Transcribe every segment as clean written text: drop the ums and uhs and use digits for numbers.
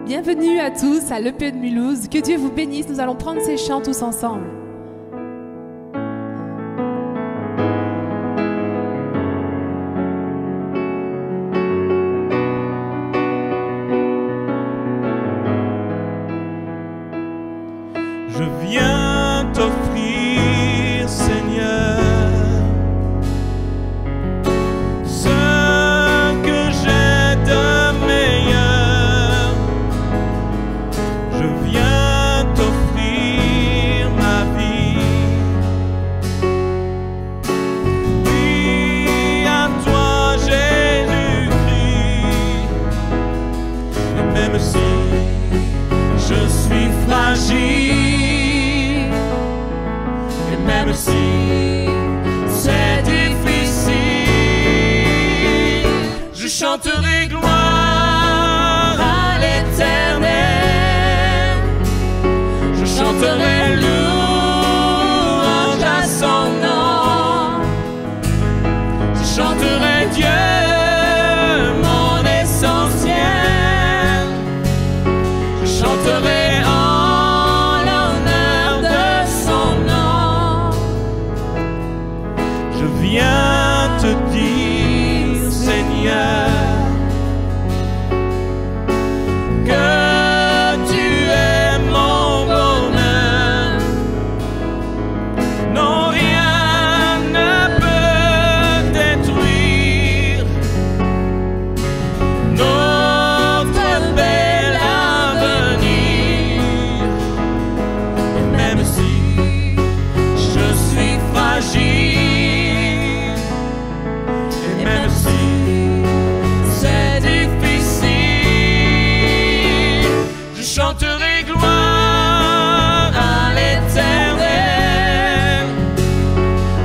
Bienvenue à tous à l'EPE de Mulhouse. Que Dieu vous bénisse. Nous allons prendre ces chants tous ensemble. Je viens t'offrir, Seigneur, ce que j'ai de meilleur. Je viens t'offrir ma vie. Oui, à toi Jésus-Christ. Et même si je suis fragile, même si c'est difficile, je chanterai gloire à l'Éternel. Je chanterai louange à son nom. Je chanterai Dieu, mon essentiel. Je chanterai viens te dire, Seigneur, que tu es mon bonheur. Non, rien ne peut détruire notre bel avenir. Et même si je suis fragile, même si c'est difficile, je chanterai gloire à l'Éternel.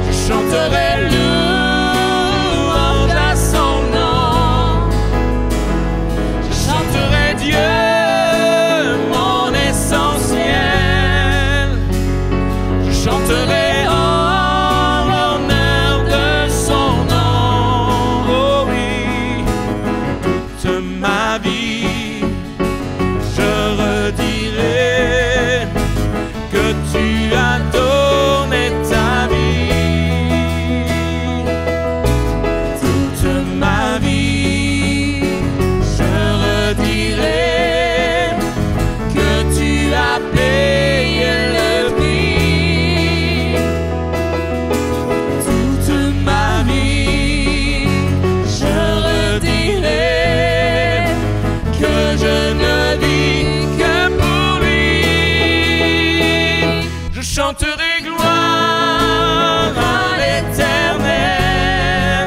Je chanterai louange à son nom. Je chanterai Dieu, mon essentiel. Je chanterai ma vie, je redirai que tu as donné ta vie. Toute ma vie, je redirai que tu as payé le prix. Toute ma vie, je redirai que je ne vis que pour lui. Je chanterai gloire à l'Éternel.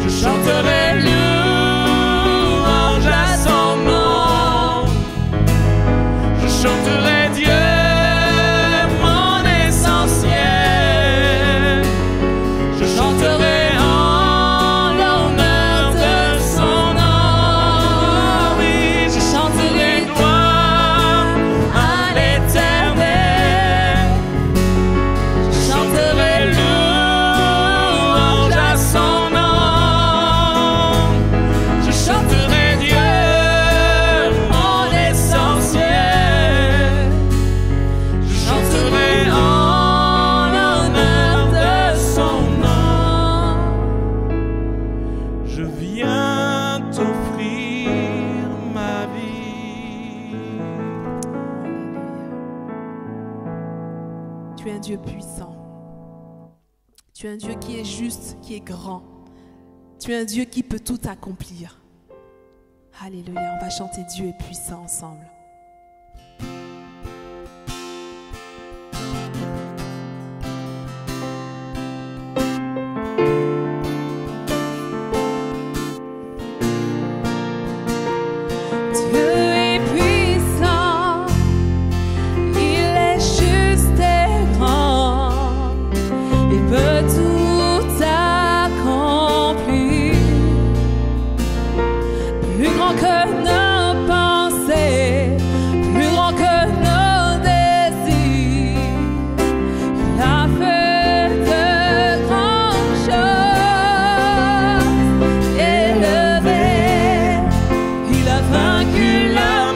Je chanterai louange à son nom. Je chanterai Dieu, mon essentiel. Je chanterai en l'honneur de son nom. Je chanterai gloire à l'Éternel. Je chanterai louange à son nom. Je chanterai Dieu, mon essentiel. Je chanterai en l'honneur de son nom. Je viens t'offrir ma vie. Tu es un Dieu puissant. Tu es un Dieu qui est juste, qui est grand. Tu es un Dieu qui peut tout accomplir. Alléluia. On va chanter Dieu est puissant ensemble. Dieu est puissant, il est juste et grand, il peut tout accomplir, plus grand que nos pensées, plus grand que nos désirs. Il a fait de grandes choses, élevé, il a vaincu la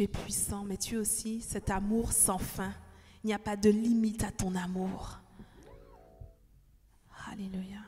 es puissant, mais tu es aussi cet amour sans fin. Il n'y a pas de limite à ton amour. Alléluia.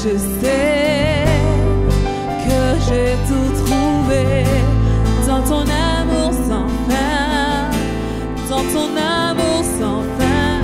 Je sais que j'ai tout trouvé dans ton amour sans fin, dans ton amour sans fin.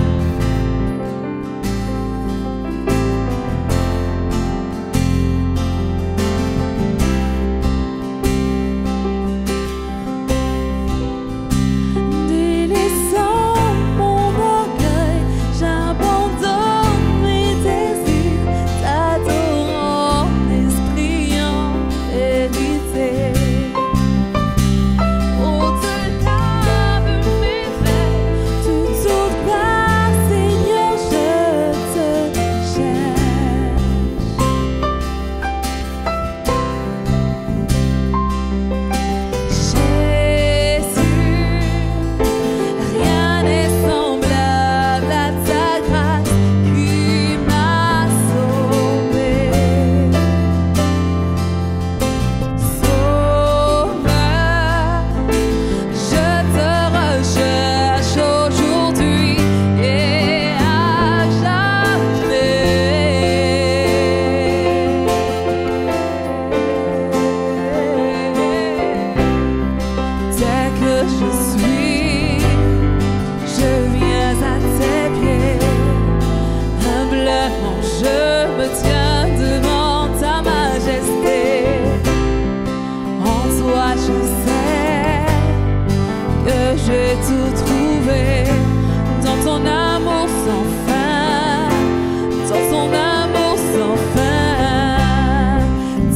Délaissant mon orgueil, j'abandonne mes désirs, t'adorant, esprit en vérité. Au-delà de mes rêves, tout au-delà, Seigneur, je te cherche. Jésus, rien n'est semblable à ta grâce qui m'a sauvé. Sauveur, je te recherche aujourd'hui et à jamais. Tel que je suis, je viens à tes pieds. Humblement, je me tiens devant ta majesté. En toi, je sais que j'ai tout trouvé dans ton amour sans fin, dans ton amour sans fin.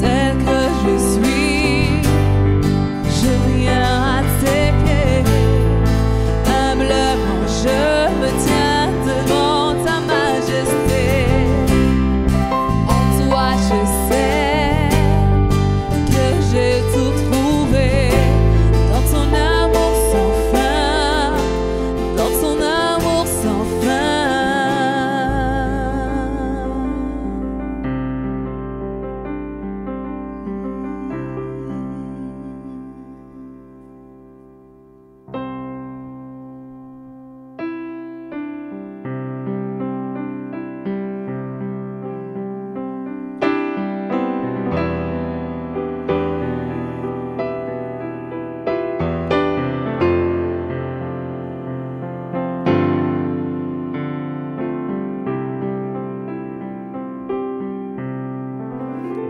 Tel que je suis, je viens à tes pieds. Humblement, je me tiens devant ta majesté. En toi, je sais que j'ai tout trouvé dans ton amour sans fin, dans ton amour sans fin.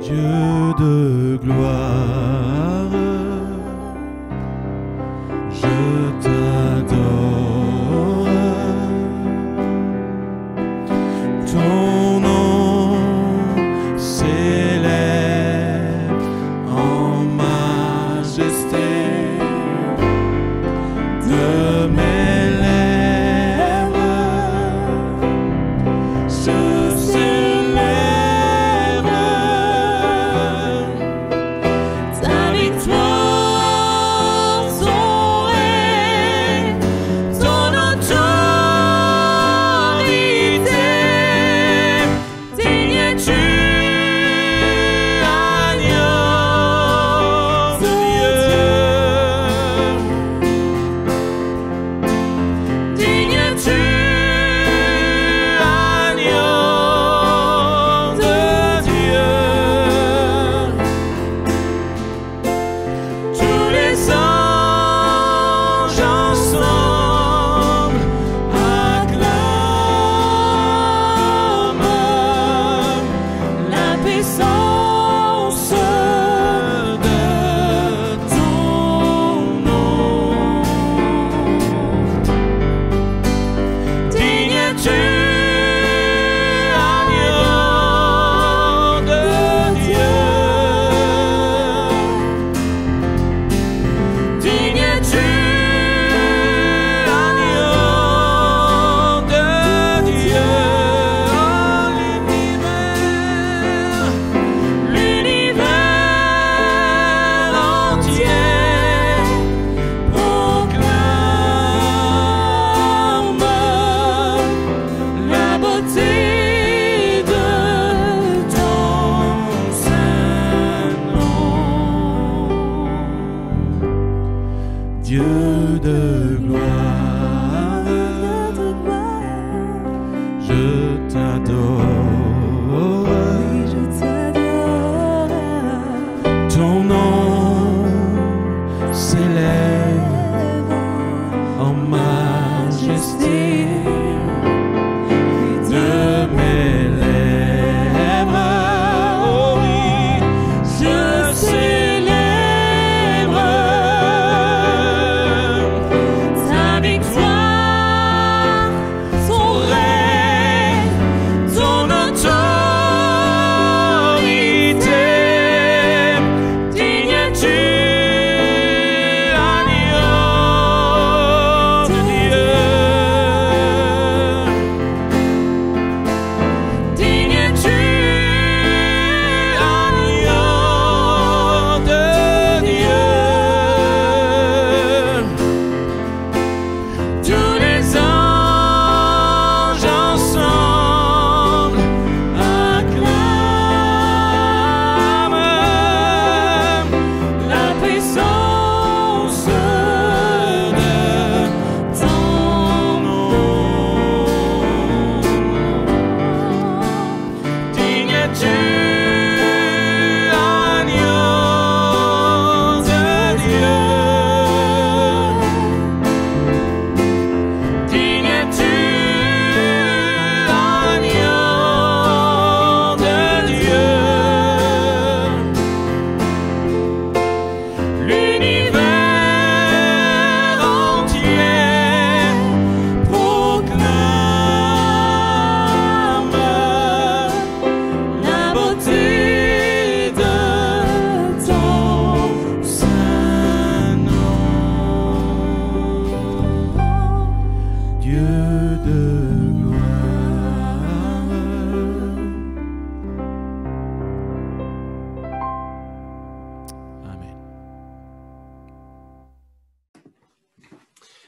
Dieu de gloire, je t'adore. Ton nom s'élève en majesté de mes lèvres. Je célèbre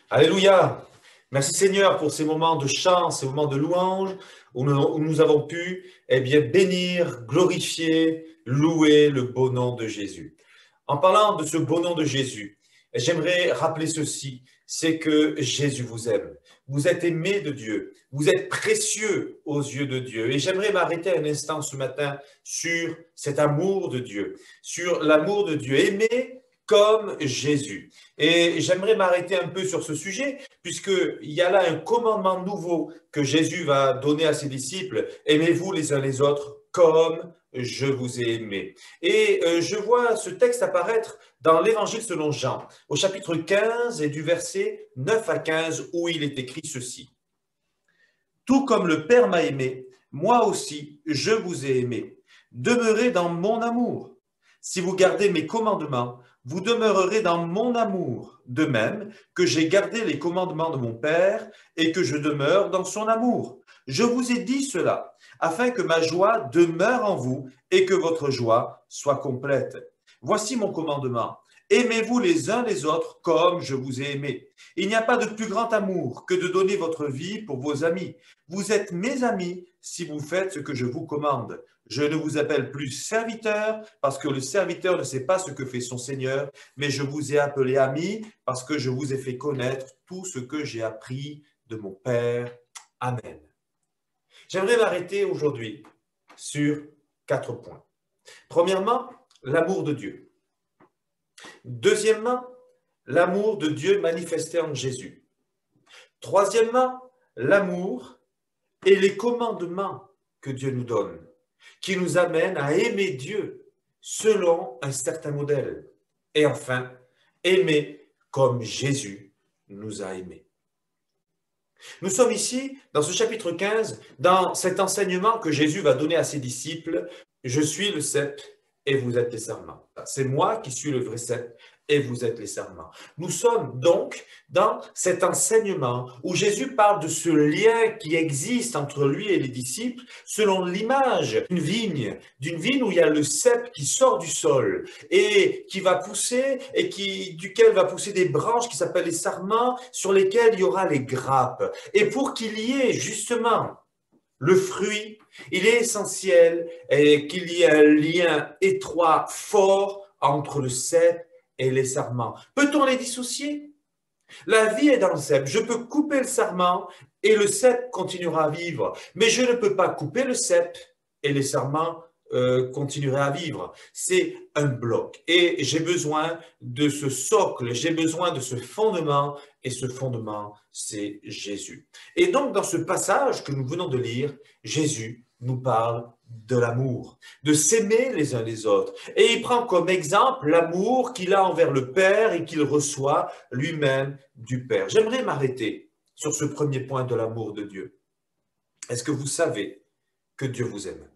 Alléluia. Merci Seigneur pour ces moments de chant, ces moments de louange où nous avons pu bénir, glorifier, louer le beau nom de Jésus. En parlant de ce beau nom de Jésus, j'aimerais rappeler ceci, c'est que Jésus vous aime. Vous êtes aimé de Dieu, vous êtes précieux aux yeux de Dieu. Et j'aimerais m'arrêter un instant ce matin sur cet amour de Dieu, sur l'amour de Dieu, aimé comme Jésus. Et j'aimerais m'arrêter un peu sur ce sujet, puisqu'il y a là un commandement nouveau que Jésus va donner à ses disciples. Aimez-vous les uns les autres comme je vous ai aimé. Et je vois ce texte apparaître dans l'Évangile selon Jean, au chapitre 15 et du verset 9 à 15, où il est écrit ceci. « Tout comme le Père m'a aimé, moi aussi je vous ai aimé. Demeurez dans mon amour. Si vous gardez mes commandements, vous demeurerez dans mon amour, de même que j'ai gardé les commandements de mon Père et que je demeure dans son amour. Je vous ai dit cela, afin que ma joie demeure en vous et que votre joie soit complète. Voici mon commandement. Aimez-vous les uns les autres comme je vous ai aimé. Il n'y a pas de plus grand amour que de donner votre vie pour vos amis. Vous êtes mes amis si vous faites ce que je vous commande. Je ne vous appelle plus serviteur parce que le serviteur ne sait pas ce que fait son Seigneur, mais je vous ai appelé ami parce que je vous ai fait connaître tout ce que j'ai appris de mon Père. Amen. J'aimerais m'arrêter aujourd'hui sur 4 points. Premièrement, l'amour de Dieu. Deuxièmement, l'amour de Dieu manifesté en Jésus. Troisièmement, l'amour et les commandements que Dieu nous donne, qui nous amènent à aimer Dieu selon un certain modèle. Et enfin, aimer comme Jésus nous a aimés. Nous sommes ici, dans ce chapitre 15, dans cet enseignement que Jésus va donner à ses disciples. Je suis le cep et vous êtes les sarments. C'est moi qui suis le vrai cep et vous êtes les sarments. Nous sommes donc dans cet enseignement où Jésus parle de ce lien qui existe entre lui et les disciples selon l'image d'une vigne où il y a le cep qui sort du sol et qui va pousser et duquel va pousser des branches qui s'appellent les sarments sur lesquels il y aura les grappes. Et pour qu'il y ait justement le fruit, il est essentiel qu'il y ait un lien étroit, fort entre le cep et les sarments. Peut-on les dissocier? La vie est dans le cep. Je peux couper le sarment et le cep continuera à vivre. Mais je ne peux pas couper le cep et les sarments continueraient à vivre. C'est un bloc. Et j'ai besoin de ce socle, j'ai besoin de ce fondement. Et ce fondement, c'est Jésus. Et donc, dans ce passage que nous venons de lire, Jésus nous parle de l'amour, de s'aimer les uns les autres. Et il prend comme exemple l'amour qu'il a envers le Père et qu'il reçoit lui-même du Père. J'aimerais m'arrêter sur ce premier point de l'amour de Dieu. Est-ce que vous savez que Dieu vous aime?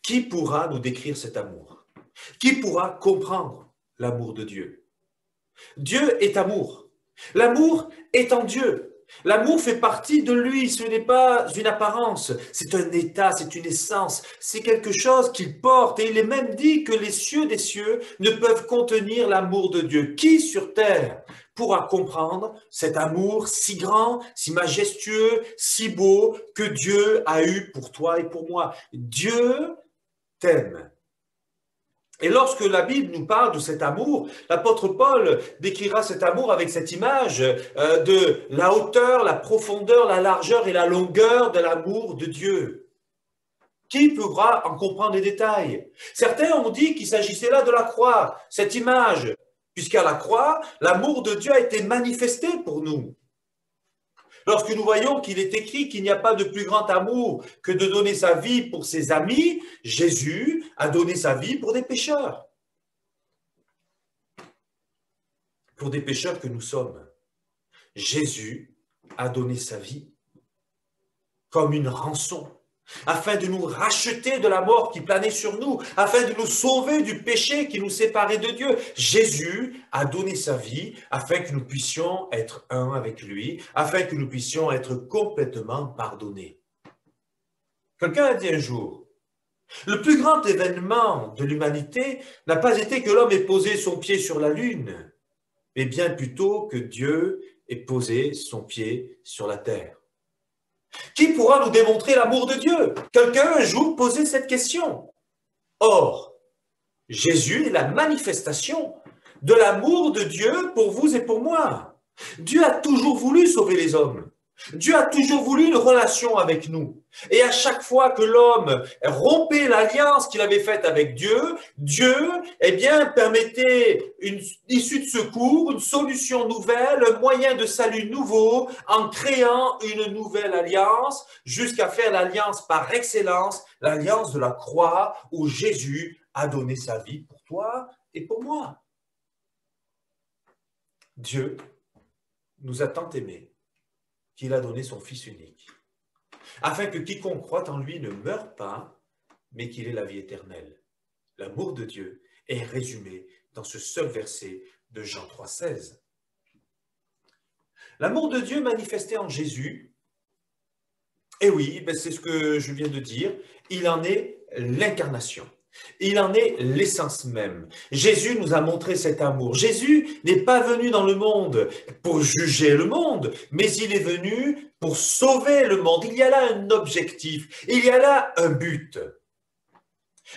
Qui pourra nous décrire cet amour? Qui pourra comprendre l'amour de Dieu? Dieu est amour. L'amour est en Dieu. L'amour fait partie de lui, ce n'est pas une apparence, c'est un état, c'est une essence, c'est quelque chose qu'il porte. Et il est même dit que les cieux des cieux ne peuvent contenir l'amour de Dieu. Qui sur terre pourra comprendre cet amour si grand, si majestueux, si beau que Dieu a eu pour toi et pour moi? Dieu t'aime. Et lorsque la Bible nous parle de cet amour, l'apôtre Paul décrira cet amour avec cette image de la hauteur, la profondeur, la largeur et la longueur de l'amour de Dieu. Qui pourra en comprendre les détails? Certains ont dit qu'il s'agissait là de la croix, cette image, puisqu'à la croix, l'amour de Dieu a été manifesté pour nous. Lorsque nous voyons qu'il est écrit qu'il n'y a pas de plus grand amour que de donner sa vie pour ses amis, Jésus a donné sa vie pour des pécheurs. Pour des pécheurs que nous sommes. Jésus a donné sa vie comme une rançon, afin de nous racheter de la mort qui planait sur nous, afin de nous sauver du péché qui nous séparait de Dieu. Jésus a donné sa vie afin que nous puissions être un avec lui, afin que nous puissions être complètement pardonnés. Quelqu'un a dit un jour, le plus grand événement de l'humanité n'a pas été que l'homme ait posé son pied sur la lune, mais bien plutôt que Dieu et poser son pied sur la terre. Qui pourra nous démontrer l'amour de Dieu? Quelqu'un un jour posait cette question. Or, Jésus est la manifestation de l'amour de Dieu pour vous et pour moi. Dieu a toujours voulu sauver les hommes. Dieu a toujours voulu une relation avec nous. Et à chaque fois que l'homme rompait l'alliance qu'il avait faite avec Dieu, Dieu, eh bien, permettait une issue de secours, une solution nouvelle, un moyen de salut nouveau, en créant une nouvelle alliance, jusqu'à faire l'alliance par excellence, l'alliance de la croix, où Jésus a donné sa vie pour toi et pour moi. Dieu nous a tant aimés qu'il a donné son Fils unique, afin que quiconque croit en lui ne meure pas, mais qu'il ait la vie éternelle. L'amour de Dieu est résumé dans ce seul verset de Jean 3,16. L'amour de Dieu manifesté en Jésus, et oui, c'est ce que je viens de dire, il en est l'incarnation. Il en est l'essence même. Jésus nous a montré cet amour. Jésus n'est pas venu dans le monde pour juger le monde, mais il est venu pour sauver le monde. Il y a là un objectif, il y a là un but.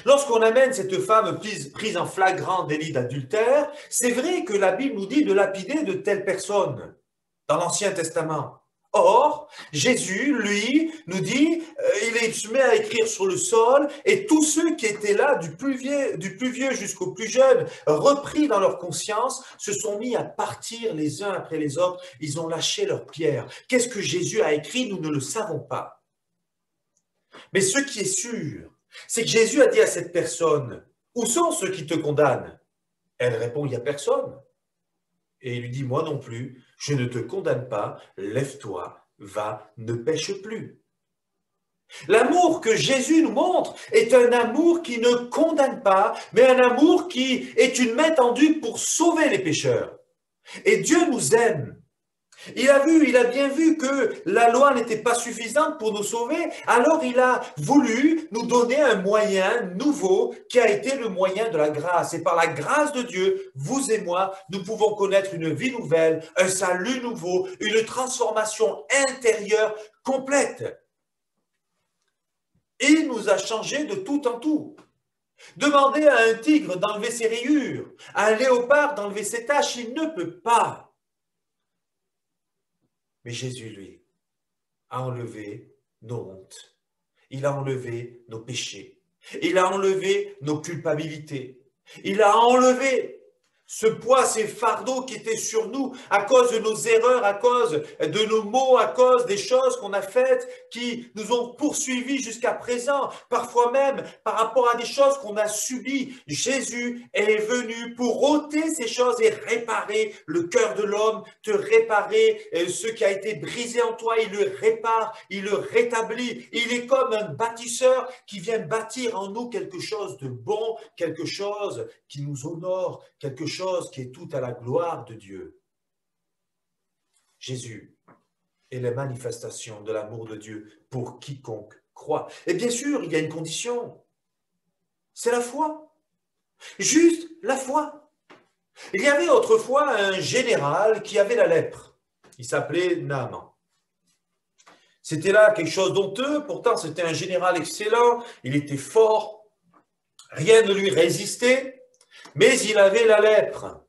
Lorsqu'on amène cette femme prise en flagrant délit d'adultère, c'est vrai que la Bible nous dit de lapider de telles personnes dans l'Ancien Testament. Or, Jésus, lui, nous dit, il se met à écrire sur le sol, et tous ceux qui étaient là, du plus vieux jusqu'au plus jeune, repris dans leur conscience, se sont mis à partir les uns après les autres, ils ont lâché leurs pierres. Qu'est-ce que Jésus a écrit? Nous ne le savons pas. Mais ce qui est sûr, c'est que Jésus a dit à cette personne, où sont ceux qui te condamnent? Elle répond, il n'y a personne. Et il lui dit, moi non plus, je ne te condamne pas, lève-toi, va, ne pêche plus. L'amour que Jésus nous montre est un amour qui ne condamne pas, mais un amour qui est une main tendue pour sauver les pécheurs. Et Dieu nous aime. Il a bien vu que la loi n'était pas suffisante pour nous sauver, alors il a voulu nous donner un moyen nouveau qui a été le moyen de la grâce. Et par la grâce de Dieu, vous et moi, nous pouvons connaître une vie nouvelle, un salut nouveau, une transformation intérieure complète. Il nous a changé de tout en tout. Demandez à un tigre d'enlever ses rayures, à un léopard d'enlever ses taches, il ne peut pas. Mais Jésus, lui, a enlevé nos hontes. Il a enlevé nos péchés. Il a enlevé nos culpabilités. Il a enlevé ce poids, ces fardeaux qui étaient sur nous à cause de nos erreurs, à cause de nos maux, à cause des choses qu'on a faites qui nous ont poursuivis jusqu'à présent, parfois même par rapport à des choses qu'on a subies. Jésus est venu pour ôter ces choses et réparer le cœur de l'homme, te réparer ce qui a été brisé en toi, il le répare, il le rétablit. Il est comme un bâtisseur qui vient bâtir en nous quelque chose de bon, quelque chose qui nous honore, quelque chose qui est tout à la gloire de Dieu. Jésus est la manifestation de l'amour de Dieu pour quiconque croit. Et bien sûr, il y a une condition, c'est la foi. Juste la foi. Il y avait autrefois un général qui avait la lèpre. Il s'appelait Naaman. C'était là quelque chose d'honteux, pourtant c'était un général excellent, il était fort, rien ne lui résistait. Mais il avait la lèpre.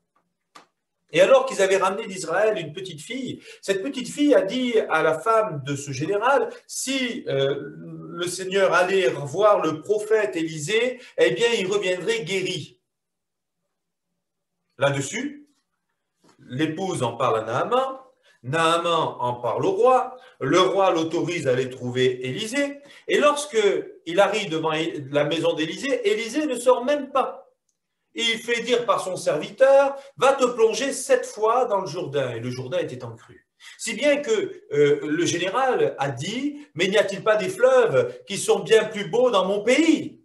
Et alors qu'ils avaient ramené d'Israël une petite fille, cette petite fille a dit à la femme de ce général, si le Seigneur allait voir le prophète Élisée, eh bien il reviendrait guéri. Là-dessus, l'épouse en parle à Naaman, Naaman en parle au roi, le roi l'autorise à aller trouver Élisée, et lorsqu'il arrive devant la maison d'Élisée, Élisée ne sort même pas. Et il fait dire par son serviteur, va te plonger 7 fois dans le Jourdain. Et le Jourdain était en crue. Si bien que le général a dit, mais n'y a-t-il pas des fleuves qui sont bien plus beaux dans mon pays?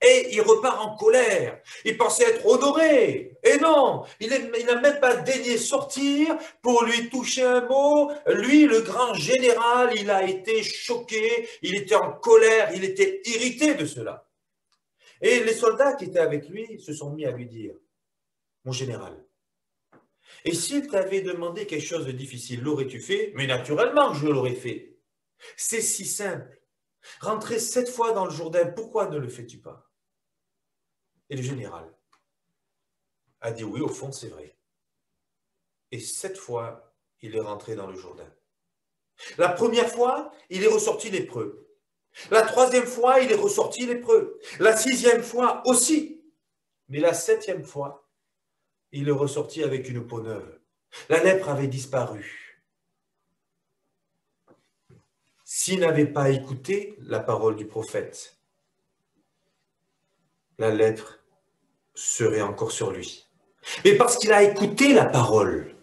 Et il repart en colère. Il pensait être honoré. Et non, il n'a même pas daigné sortir pour lui toucher un mot. Lui, le grand général, il a été choqué, il était en colère, il était irrité de cela. Et les soldats qui étaient avec lui se sont mis à lui dire, mon général, Et s'il t'avait demandé quelque chose de difficile, l'aurais-tu fait? Mais naturellement que je l'aurais fait. C'est si simple. Rentrer 7 fois dans le Jourdain, pourquoi ne le fais-tu pas? Et le général a dit oui, au fond, c'est vrai. Et 7 fois, il est rentré dans le Jourdain. La première fois, il est ressorti lépreux. La 3e fois, il est ressorti lépreux. La 6e fois aussi. Mais la 7e fois, il est ressorti avec une peau neuve. La lèpre avait disparu. S'il n'avait pas écouté la parole du prophète, la lèpre serait encore sur lui. Mais parce qu'il a écouté la parole,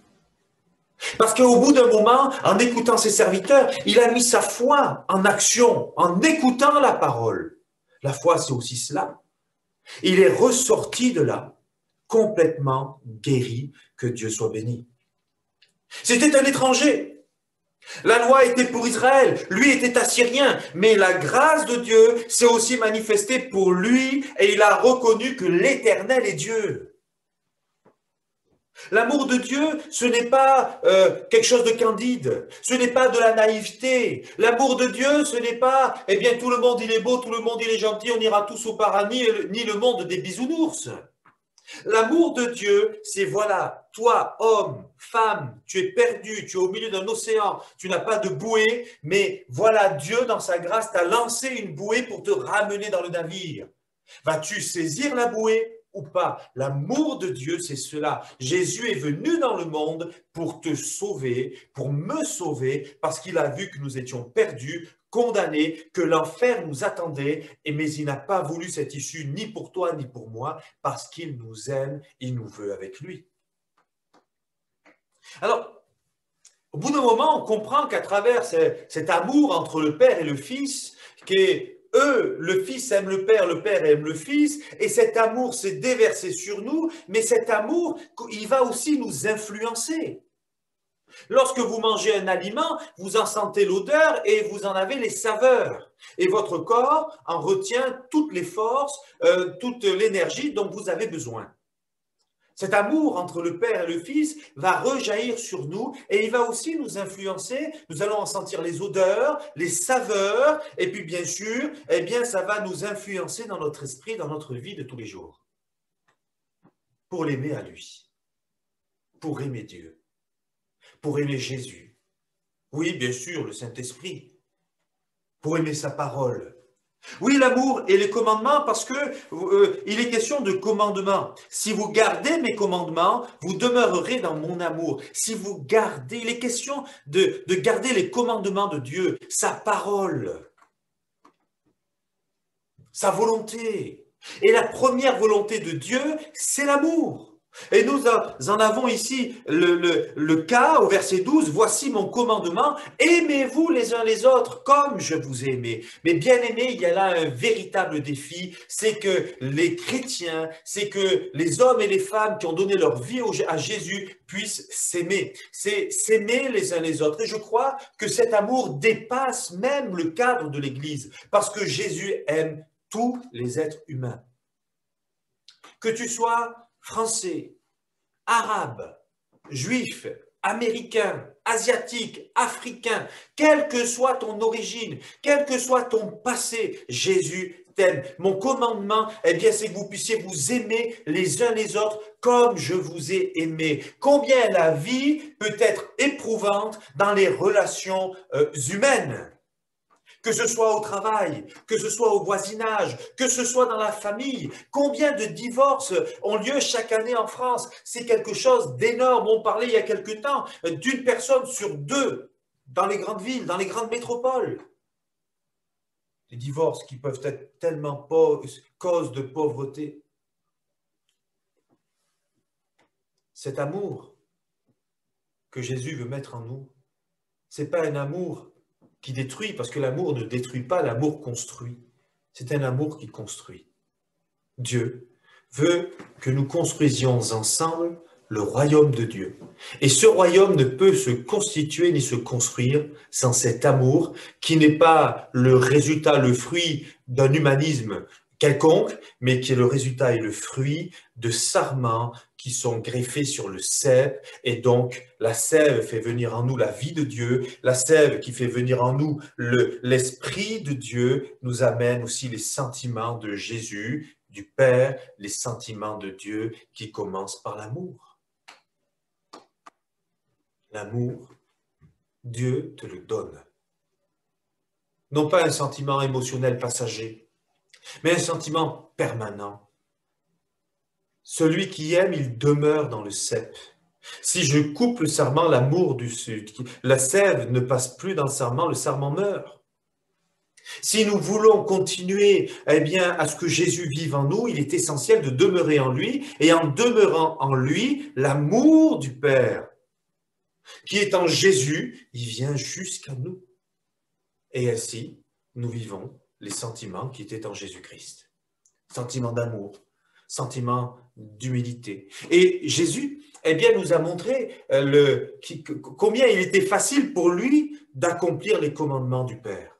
parce qu'au bout d'un moment, en écoutant ses serviteurs, il a mis sa foi en action, en écoutant la parole. La foi, c'est aussi cela. Il est ressorti de là, complètement guéri, que Dieu soit béni. C'était un étranger. La loi était pour Israël, lui était assyrien, mais la grâce de Dieu s'est aussi manifestée pour lui et il a reconnu que l'Éternel est Dieu. L'amour de Dieu, ce n'est pas quelque chose de candide, ce n'est pas de la naïveté. L'amour de Dieu, ce n'est pas, eh bien tout le monde il est beau, tout le monde il est gentil, on ira tous au paradis, ni le monde des bisounours. L'amour de Dieu, c'est voilà, toi, homme, femme, tu es perdu, tu es au milieu d'un océan, tu n'as pas de bouée, mais voilà, Dieu, dans sa grâce, t'a lancé une bouée pour te ramener dans le navire. Vas-tu saisir la bouée ou pas? L'amour de Dieu, c'est cela. Jésus est venu dans le monde pour te sauver, pour me sauver, parce qu'il a vu que nous étions perdus, condamnés, que l'enfer nous attendait, mais il n'a pas voulu cette issue ni pour toi ni pour moi, parce qu'il nous aime, il nous veut avec lui. Alors, au bout d'un moment, on comprend qu'à travers cet amour entre le Père et le Fils, le Fils aime le Père aime le Fils, et cet amour s'est déversé sur nous, mais cet amour, il va aussi nous influencer. Lorsque vous mangez un aliment, vous en sentez l'odeur et vous en avez les saveurs. Et votre corps en retient toutes les forces, toute l'énergie dont vous avez besoin. Cet amour entre le Père et le Fils va rejaillir sur nous et il va aussi nous influencer. Nous allons en sentir les odeurs, les saveurs et puis bien sûr, eh bien, ça va nous influencer dans notre esprit, dans notre vie de tous les jours. Pour l'aimer à lui, pour aimer Dieu, pour aimer Jésus. Oui, bien sûr, le Saint-Esprit, pour aimer sa parole. Oui, l'amour et les commandements, parce que il est question de commandements. Si vous gardez mes commandements, vous demeurerez dans mon amour. Si vous gardez, il est question de garder les commandements de Dieu, sa parole, sa volonté. Et la première volonté de Dieu, c'est l'amour. Et nous en avons ici le cas au verset 12, « Voici mon commandement, aimez-vous les uns les autres comme je vous ai aimé. » Mais bien aimé, il y a là un véritable défi, c'est que les chrétiens, c'est que les hommes et les femmes qui ont donné leur vie à Jésus puissent s'aimer. C'est s'aimer les uns les autres. Et je crois que cet amour dépasse même le cadre de l'Église, parce que Jésus aime tous les êtres humains. Que tu sois français, arabe, juif, américain, asiatique, africain, quelle que soit ton origine, quel que soit ton passé, Jésus t'aime. Mon commandement, eh bien, c'est que vous puissiez vous aimer les uns les autres comme je vous ai aimé. Combien la vie peut être éprouvante dans les relations humaines. Que ce soit au travail, que ce soit au voisinage, que ce soit dans la famille. Combien de divorces ont lieu chaque année en France? C'est quelque chose d'énorme. On parlait il y a quelque temps d'une personne sur 2 dans les grandes villes, dans les grandes métropoles. Les divorces qui peuvent être tellement cause de pauvreté. Cet amour que Jésus veut mettre en nous, ce n'est pas un amour qui détruit, parce que l'amour ne détruit pas, l'amour construit. C'est un amour qui construit. Dieu veut que nous construisions ensemble le royaume de Dieu. Et ce royaume ne peut se constituer ni se construire sans cet amour qui n'est pas le résultat, le fruit d'un humanisme quelconque, mais qui est le résultat et le fruit de sarments qui sont greffés sur le cep. Et donc, la sève fait venir en nous la vie de Dieu. La sève qui fait venir en nous l'Esprit de Dieu nous amène aussi les sentiments de Jésus, du Père, les sentiments de Dieu qui commencent par l'amour. L'amour, Dieu te le donne. Non pas un sentiment émotionnel passager, mais un sentiment permanent. Celui qui aime, il demeure dans le cep. Si je coupe le sarment, l'amour du sud, la sève ne passe plus dans le sarment meurt. Si nous voulons continuer à ce que Jésus vive en nous, il est essentiel de demeurer en lui, et en demeurant en lui, l'amour du Père, qui est en Jésus, il vient jusqu'à nous. Et ainsi, nous vivons les sentiments qui étaient en Jésus-Christ. Sentiments d'amour, sentiments d'humilité. Et Jésus, nous a montré combien il était facile pour lui d'accomplir les commandements du Père,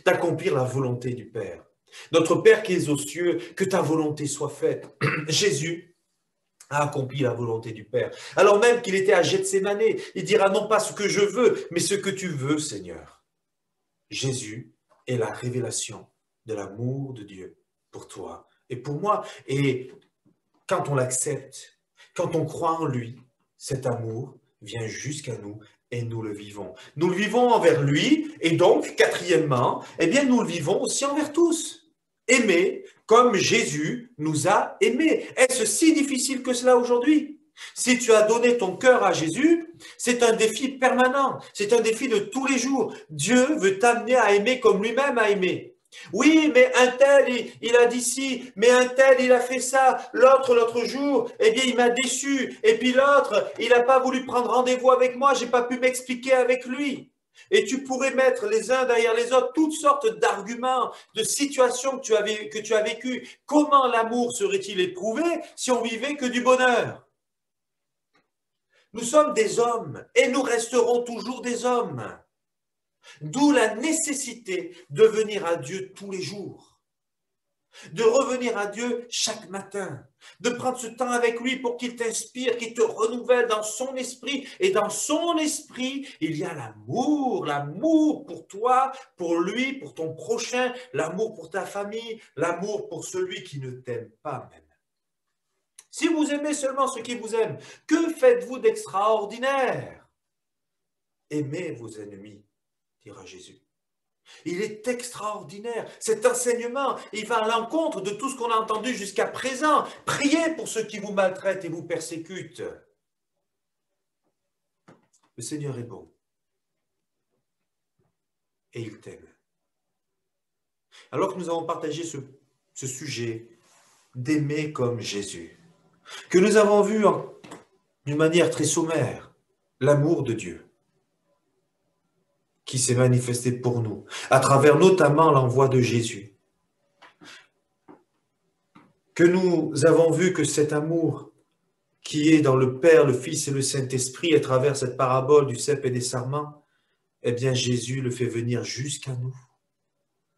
d'accomplir la volonté du Père. Notre Père qui es aux cieux, que ta volonté soit faite. Jésus a accompli la volonté du Père. Alors même qu'il était à Gethsémane, il dira non pas ce que je veux, mais ce que tu veux, Seigneur. Jésus est la révélation de l'amour de Dieu pour toi et pour moi. Et quand on l'accepte, quand on croit en lui, cet amour vient jusqu'à nous et nous le vivons. Nous le vivons envers lui et donc, quatrièmement, nous le vivons aussi envers tous. Aimer comme Jésus nous a aimés. Est-ce si difficile que cela aujourd'hui ? Si tu as donné ton cœur à Jésus, c'est un défi permanent, c'est un défi de tous les jours. Dieu veut t'amener à aimer comme lui-même a aimé. Oui, mais un tel, il a dit ci, mais un tel, il a fait ça. L'autre jour, il m'a déçu. Et puis l'autre, il n'a pas voulu prendre rendez-vous avec moi, j'ai pas pu m'expliquer avec lui. Et tu pourrais mettre les uns derrière les autres toutes sortes d'arguments, de situations que tu as vécues. Comment l'amour serait-il éprouvé si on vivait que du bonheur ? Nous sommes des hommes et nous resterons toujours des hommes. D'où la nécessité de venir à Dieu tous les jours, de revenir à Dieu chaque matin, de prendre ce temps avec lui pour qu'il t'inspire, qu'il te renouvelle dans son esprit. Et dans son esprit, il y a l'amour pour toi, pour lui, pour ton prochain, l'amour pour ta famille, l'amour pour celui qui ne t'aime pas même. Si vous aimez seulement ceux qui vous aiment, que faites-vous d'extraordinaire? Aimez vos ennemis, dira Jésus. Il est extraordinaire. Cet enseignement, il va à l'encontre de tout ce qu'on a entendu jusqu'à présent. Priez pour ceux qui vous maltraitent et vous persécutent. Le Seigneur est bon. Et il t'aime. Alors que nous avons partagé ce sujet d'aimer comme Jésus, que nous avons vu d'une manière très sommaire, l'amour de Dieu qui s'est manifesté pour nous, à travers notamment l'envoi de Jésus. Que nous avons vu que cet amour qui est dans le Père, le Fils et le Saint-Esprit, à travers cette parabole du cep et des sarments, Jésus le fait venir jusqu'à nous,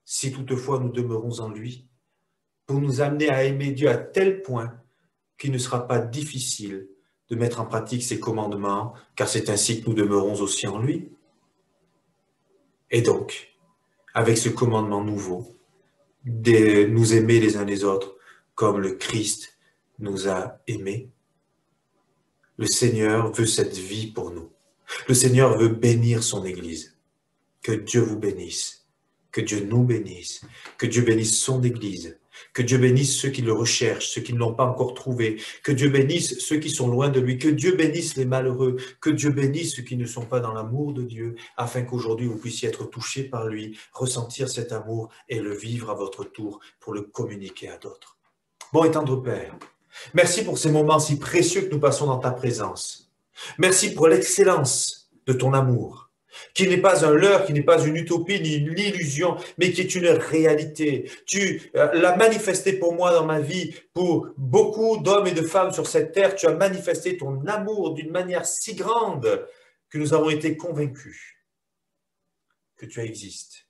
si toutefois nous demeurons en lui, pour nous amener à aimer Dieu à tel point qu'il ne sera pas difficile de mettre en pratique ses commandements, car c'est ainsi que nous demeurons aussi en lui. Et donc, avec ce commandement nouveau, de nous aimer les uns les autres comme le Christ nous a aimés, le Seigneur veut cette vie pour nous. Le Seigneur veut bénir son Église. Que Dieu vous bénisse, que Dieu nous bénisse, que Dieu bénisse son Église, que Dieu bénisse ceux qui le recherchent, ceux qui ne l'ont pas encore trouvé, que Dieu bénisse ceux qui sont loin de lui, que Dieu bénisse les malheureux, que Dieu bénisse ceux qui ne sont pas dans l'amour de Dieu, afin qu'aujourd'hui vous puissiez être touchés par lui, ressentir cet amour et le vivre à votre tour pour le communiquer à d'autres. Bon et tendre Père, merci pour ces moments si précieux que nous passons dans ta présence. Merci pour l'excellence de ton amour, qui n'est pas un leurre, qui n'est pas une utopie, ni une illusion, mais qui est une réalité. Tu l'as manifesté pour moi dans ma vie, pour beaucoup d'hommes et de femmes sur cette terre. Tu as manifesté ton amour d'une manière si grande que nous avons été convaincus que tu existes,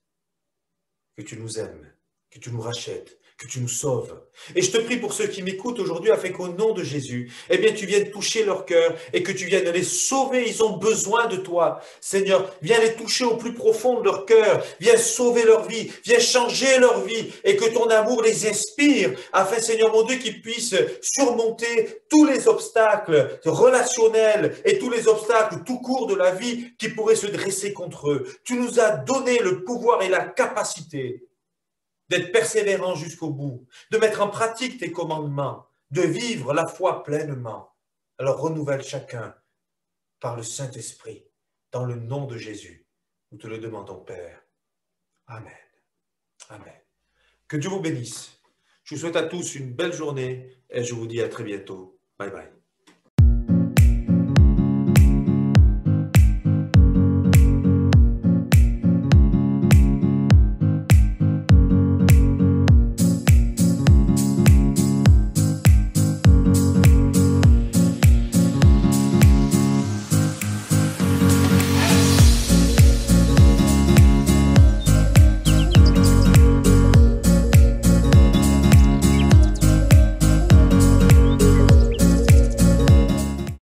que tu nous aimes, que tu nous rachètes, que tu nous sauves. Et je te prie pour ceux qui m'écoutent aujourd'hui, afin qu'au nom de Jésus, eh bien, tu viennes toucher leur cœur et que tu viennes les sauver. Ils ont besoin de toi. Seigneur, viens les toucher au plus profond de leur cœur. Viens sauver leur vie. Viens changer leur vie et que ton amour les inspire, afin, Seigneur mon Dieu, qu'ils puissent surmonter tous les obstacles relationnels et tous les obstacles tout court de la vie qui pourraient se dresser contre eux. Tu nous as donné le pouvoir et la capacité d'être persévérant jusqu'au bout, de mettre en pratique tes commandements, de vivre la foi pleinement. Alors renouvelle chacun par le Saint-Esprit, dans le nom de Jésus. Nous te le demandons, Père. Amen. Amen. Que Dieu vous bénisse. Je vous souhaite à tous une belle journée et je vous dis à très bientôt. Bye bye.